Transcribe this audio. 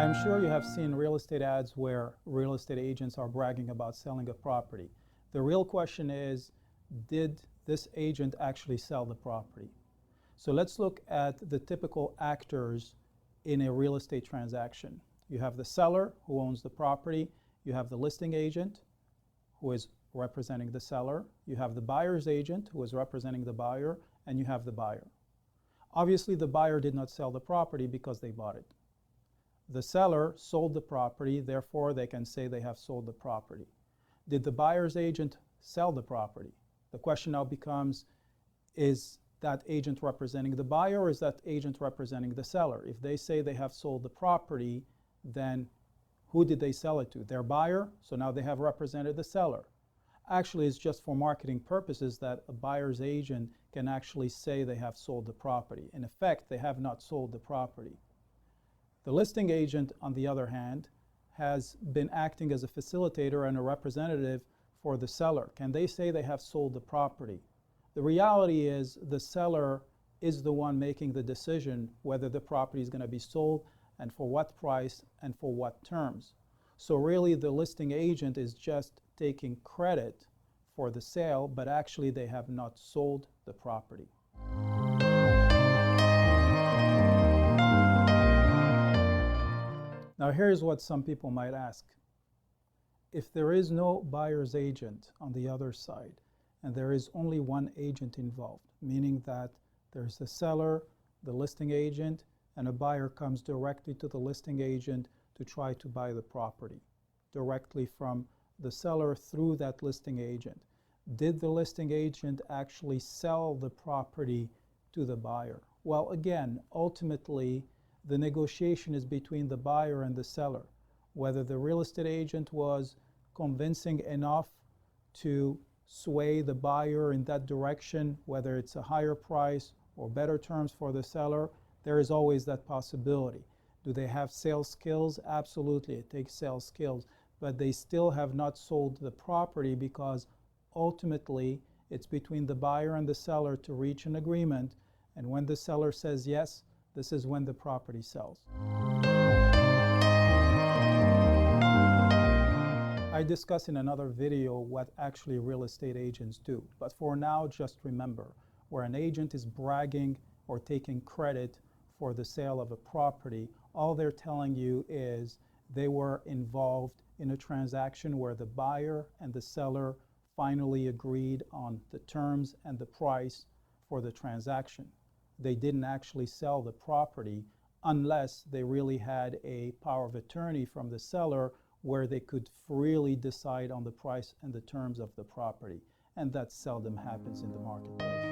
I'm sure you have seen real estate ads where real estate agents are bragging about selling a property. The real question is, did this agent actually sell the property? So let's look at the typical actors in a real estate transaction. You have the seller who owns the property. You have the listing agent who is representing the seller. You have the buyer's agent who is representing the buyer, and you have the buyer. Obviously, the buyer did not sell the property because they bought it. The seller sold the property, therefore they can say they have sold the property. Did the buyer's agent sell the property? The question now becomes, is that agent representing the buyer or is that agent representing the seller? If they say they have sold the property, then who did they sell it to? Their buyer, so now they have represented the seller. Actually, it's just for marketing purposes that a buyer's agent can actually say they have sold the property. In effect, they have not sold the property. The listing agent, on the other hand, has been acting as a facilitator and a representative for the seller. Can they say they have sold the property? The reality is the seller is the one making the decision whether the property is going to be sold and for what price and for what terms. So really the listing agent is just taking credit for the sale, but actually they have not sold the property. Now here's what some people might ask. If there is no buyer's agent on the other side, and there is only one agent involved, meaning that there's the seller, the listing agent, and a buyer comes directly to the listing agent to try to buy the property, directly from the seller through that listing agent. Did the listing agent actually sell the property to the buyer? Well, again, ultimately, the negotiation is between the buyer and the seller. Whether the real estate agent was convincing enough to sway the buyer in that direction, whether it's a higher price or better terms for the seller, there is always that possibility. Do they have sales skills? Absolutely, it takes sales skills, but they still have not sold the property because ultimately it's between the buyer and the seller to reach an agreement, and when the seller says yes, this is when the property sells. I discuss in another video what actually real estate agents do, but for now just remember, where an agent is bragging or taking credit for the sale of a property, all they're telling you is they were involved in a transaction where the buyer and the seller finally agreed on the terms and the price for the transaction. They didn't actually sell the property unless they really had a power of attorney from the seller where they could freely decide on the price and the terms of the property. And that seldom happens in the marketplace.